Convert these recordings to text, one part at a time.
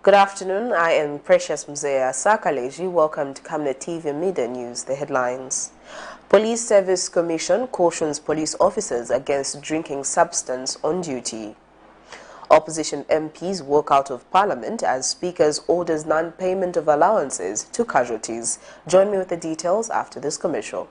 Good afternoon, I am Precious Mzea Sakaleji. Welcome to Camnet TV Midday News. The headlines. Police Service Commission cautions police officers against drinking substance on duty. Opposition MPs walk out of Parliament as Speakers orders non-payment of allowances to casualties. Join me with the details after this commercial.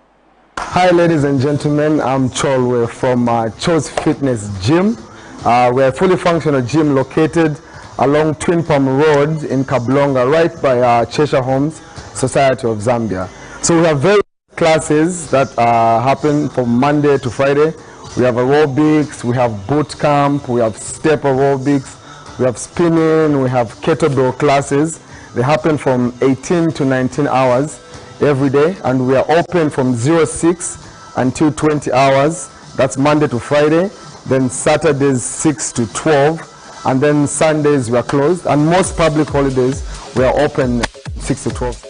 Hi ladies and gentlemen, I'm Cholwe from Cho's Fitness Gym. We're a fully functional gym located along Twin Palm Road in Kablonga, right by Cheshire Homes Society of Zambia. So we have various classes that happen from Monday to Friday. We have aerobics, we have boot camp, we have step aerobics, we have spinning, we have kettlebell classes. They happen from 18 to 19 hours every day, and we are open from 06 until 20 hours. That's Monday to Friday. Then Saturdays 6 to 12. And then Sundays we are closed, and most public holidays we are open 6 to 12.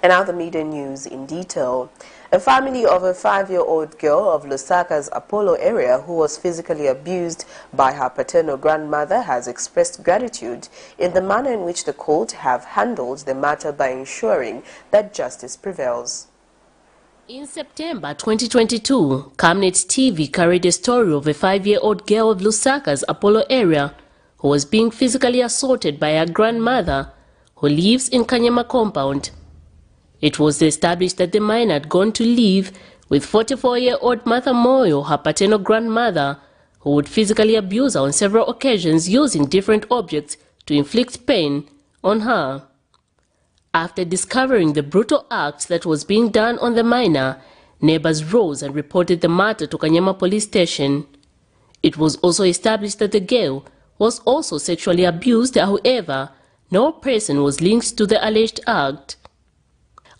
And now the media news in detail. A family of a 5-year-old girl of Lusaka's Apollo area who was physically abused by her paternal grandmother has expressed gratitude in the manner in which the court have handled the matter by ensuring that justice prevails. In September 2022, Camnet TV carried a story of a 5-year-old girl of Lusaka's Apollo area who was being physically assaulted by her grandmother who lives in Kanyama compound. It was established that the minor had gone to live with 44-year-old Martha Moyo, her paternal grandmother, who would physically abuse her on several occasions using different objects to inflict pain on her. After discovering the brutal act that was being done on the minor, neighbors rose and reported the matter to Kanyama police station. It was also established that the girl was also sexually abused, however, no person was linked to the alleged act.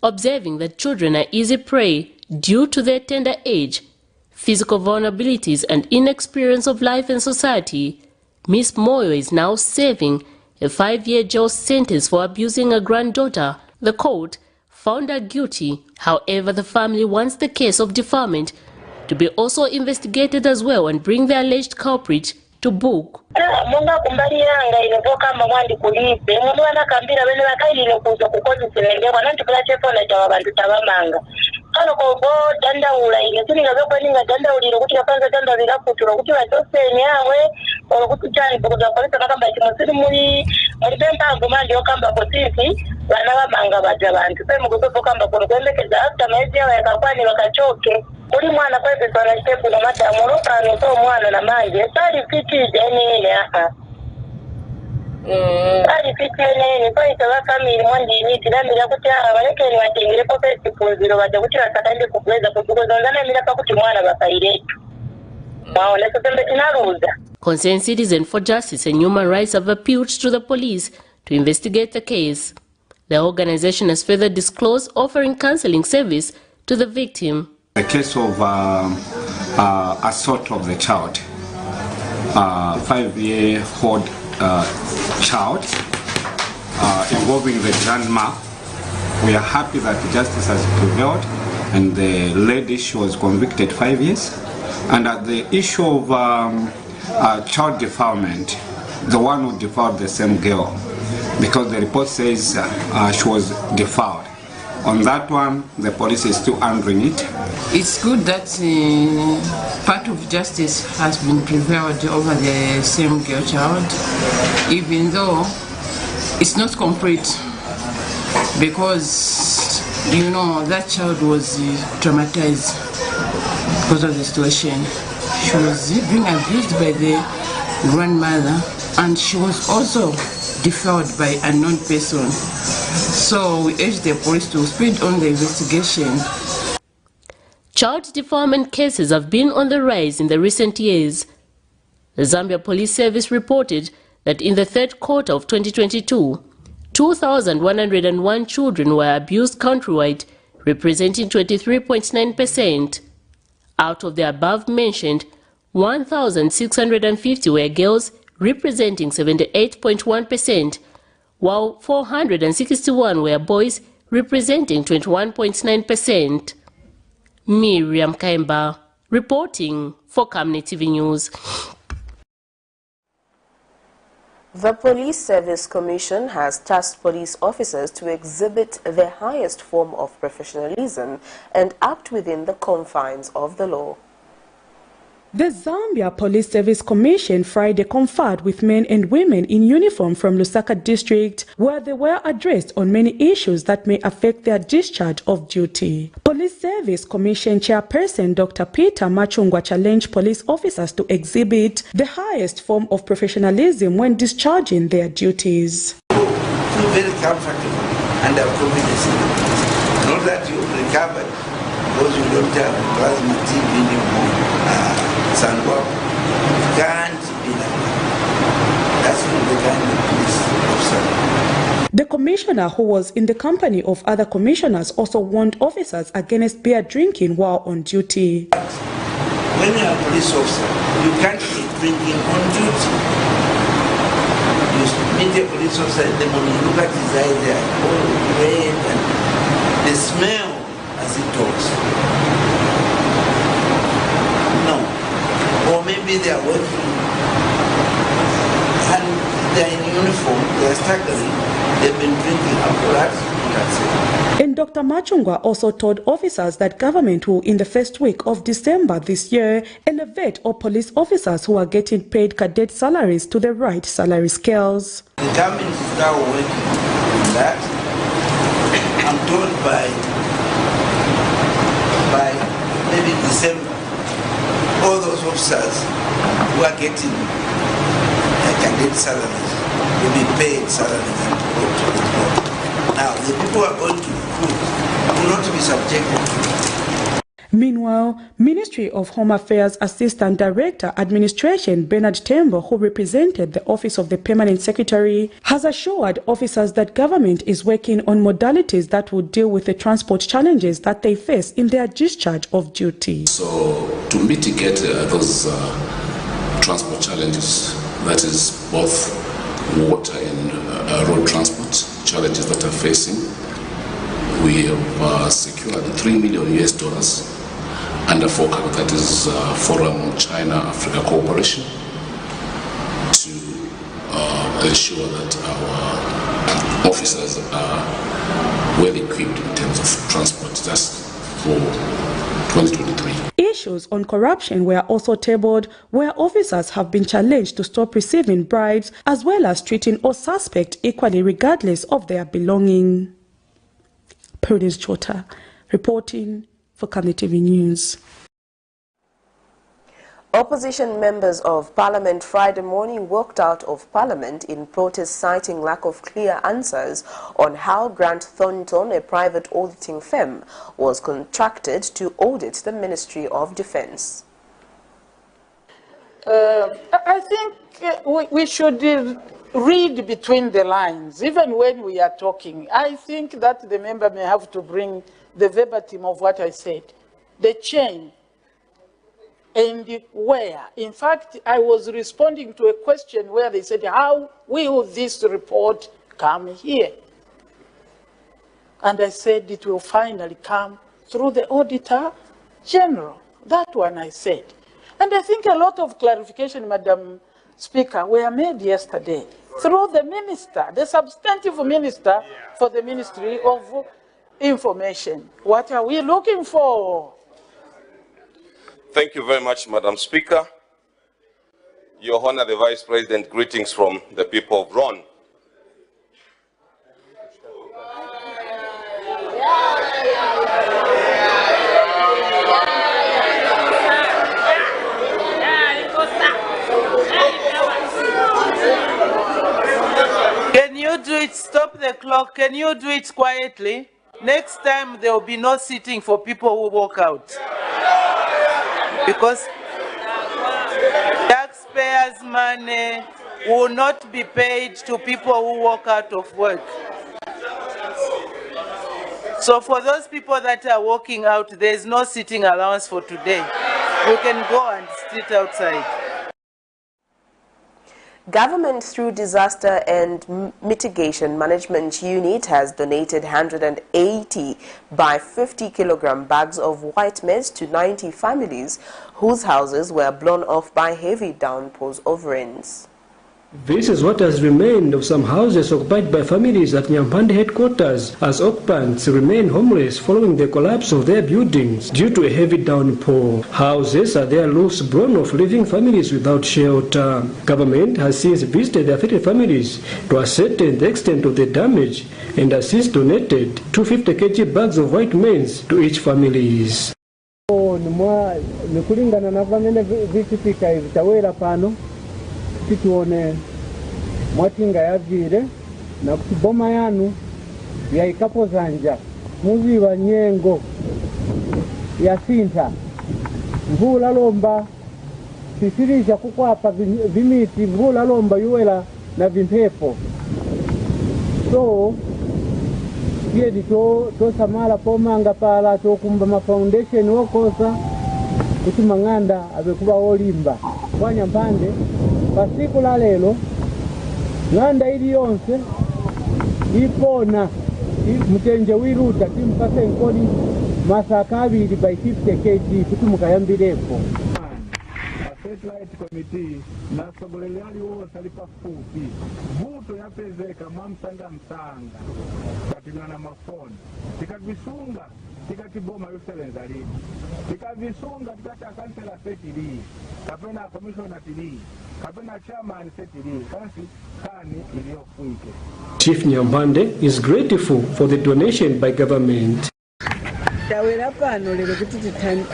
Observing that children are easy prey due to their tender age, physical vulnerabilities and inexperience of life and society, Miss Moyo is now serving a 5-year jail sentence for abusing a granddaughter. The court found her guilty. However, the family wants the case of defilement to be also investigated as well and bring the alleged culprit to book. Concerned Citizen for Justice and Human Rights have appealed to the police to investigate the case. The organization has further disclosed offering counseling service to the victim. The case of assault of the child, 5-year-old child involving the grandma. We are happy that justice has prevailed and the lady, she was convicted 5 years. And at the issue of child defilement, the one who defiled the same girl, because the report says she was defiled. On that one, the police is still handling it. It's good that part of justice has been prevailed over the same girl child, even though it's not complete, because, you know, that child was traumatized because of the situation. She was being abused by the grandmother, and she was also defiled by a unknown person. So we urge the police to speed on the investigation. Child defilement cases have been on the rise in the recent years. The Zambia Police Service reported that in the third quarter of 2022, 2,101 children were abused countrywide, representing 23.9%. Out of the above mentioned, 1,650 were girls, representing 78.1%, while 461 were boys, representing 21.9%. Miriam Kaimba Reporting for Camnet TV News. The Police Service Commission has tasked police officers to exhibit the highest form of professionalism and act within the confines of the law. The Zambia Police Service Commission Friday conferred with men and women in uniform from Lusaka district, where they were addressed on many issues that may affect their discharge of duty. Police Service Commission Chairperson Dr. Peter Machungwa challenged police officers to exhibit the highest form of professionalism when discharging their duties. Feel very comfortable and accommodating. Not that you've recovered because you don't have plasma TV anymore. Sandwalk can't be like that. That's not the kind of police officer. The commissioner, who was in the company of other commissioners, also warned officers against beer drinking while on duty. When you're a police officer, you can't be drinking on duty. You meet a police officer in the morning, look at his eyes, they are all red, and the smell as he talks. Or maybe they are working and they are in uniform, they are staggering, they've been drinking alcohol, And Dr. Machungwa also told officers that government will, in the first week of December this year, elevate all police officers who are getting paid cadet salaries to the right salary scales. The government is now working on that. I'm told by maybe December, all those officers who are getting cadet salaries will be paid salaries and go to the court. Now, the people who are going to recruit will not be subjected to it. Meanwhile, Ministry of Home Affairs Assistant Director Administration Bernard Tembo, who represented the Office of the Permanent Secretary, has assured officers that government is working on modalities that will deal with the transport challenges that they face in their discharge of duty. So, to mitigate those transport challenges, that is both water and road transport challenges that are facing, we have secured $3 million under FOCA, that is Forum on China-Africa Cooperation, to ensure that our officers are well equipped in terms of transport just for 2023. Issues on corruption were also tabled, where officers have been challenged to stop receiving bribes as well as treating all suspects equally regardless of their belonging. Prudence Chota, reporting for Camnet TV News. Opposition members of Parliament Friday morning walked out of Parliament in protest, citing lack of clear answers on how Grant Thornton, a private auditing firm, was contracted to audit the Ministry of Defence. I think we should read between the lines, even when we are talking. I think that the member may have to bring the verbatim of what I said, the chain, and where. In fact, I was responding to a question where they said, how will this report come here? And I said, it will finally come through the Auditor General. That one I said. And I think a lot of clarification, Madam Speaker, were made yesterday through the minister, the substantive minister for the Ministry of Information. What are we looking for? Thank you very much, Madam Speaker. Your Honor, the Vice President, greetings from the people of Ron. Can you do it? Stop the clock. Can you do it quietly? Next time there will be no sitting for people who walk out. Because taxpayers' money will not be paid to people who walk out of work. So for those people that are walking out, there is no sitting allowance for today. You can go and sit outside. Government through Disaster and Mitigation Management Unit has donated 180 by 50 kilogram bags of white maize to 90 families whose houses were blown off by heavy downpours of rains. This is what has remained of some houses occupied by families at Nyampande headquarters, as occupants remain homeless following the collapse of their buildings due to a heavy downpour. Houses are there loose blown off, leaving families without shelter. Government has since visited the affected families to ascertain the extent of the damage and has since donated 250 kg bags of white maize to each family. Tituone mwatinga yavire na kutiboma yanu ya ikapo zanja muziva nyengo ya sinta mvula lomba sisirisha kukwapa vimiti mvula lomba yuwela na vimpepo so yedi to samala pomanga pala to kumba ma foundation wokosa kuti mang'anda abekuba olimba kwa Nyampande pasiku la lelo ng'anda ili yonse ipona mutenje wiruta timpase nkoli masaka abiri by 50 kg kuti mukayambirepo. Satellite committee na sobolelali wose ali pafupi vuto yapezeka mwamsanga msanga katingana mafoni tikavisunga tikatiboma yoselenza lini tikavisunga tikati akansela setili kapena commissioner tili kapena chairman setili kasi kani iliyofuike. Chief Nyampande is grateful for the donation by government. Tawela pano lero kuti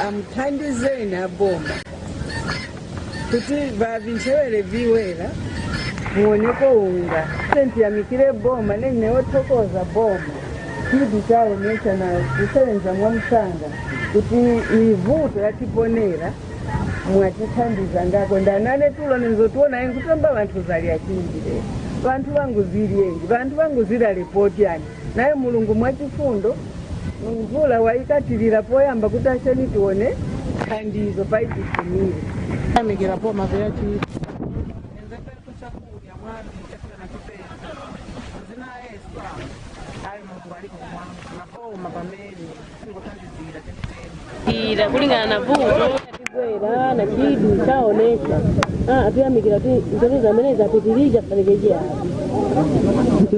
amthandize na boma kuti vavinchewele viwela muoneko unga senti ya mikire boma neneothokoza boma chidi chawo nesha na kusebenza mwamsanga kuti ivuto yatiponera mwatithandiza ngako ndanane tulo nenzotuona ngutamba vantu zali achindire vantu vangu ziliengi vantu vangu zila report yani naye mulungu mwachifundo mvula waikatilira poyamba kuti acheni tione thandizo paitisimire amekera poma vyachi enzepe kuchakuya mwami chakula na kipesa zina esa ayo mkubaliko na poma pameli ngotandizira tete ila kulingana na vuto kwera na chidu chaonesha atuyamikira ti ndoto zamene zapitirija paregeja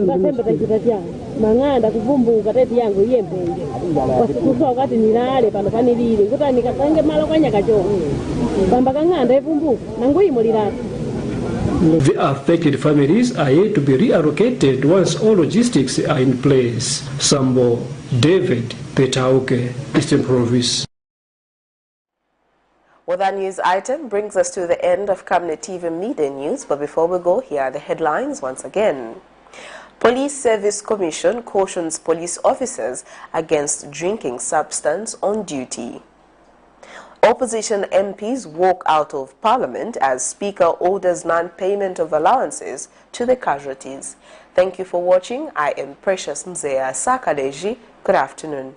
kasemba tachitacha mang'anda kuvumbuka tete yangu iyembeje kwasikusa wakati nilale pano panilile kuti nikasange malo kwa nyakacho pamba kang'anda ivumbuka nanguimo lilati. The affected families are yet to be reallocated once all logistics are in place. Sambo David Petauke, Eastern Province. Well, that news item brings us to the end of Camnet TV Midday News, but before we go, here are the headlines once again. Police Service Commission cautions police officers against drinking substance on duty. Opposition MPs walk out of Parliament as Speaker orders non-payment of allowances to the casualties. Thank you for watching. I am Precious Mzea Sakaleji. Good afternoon.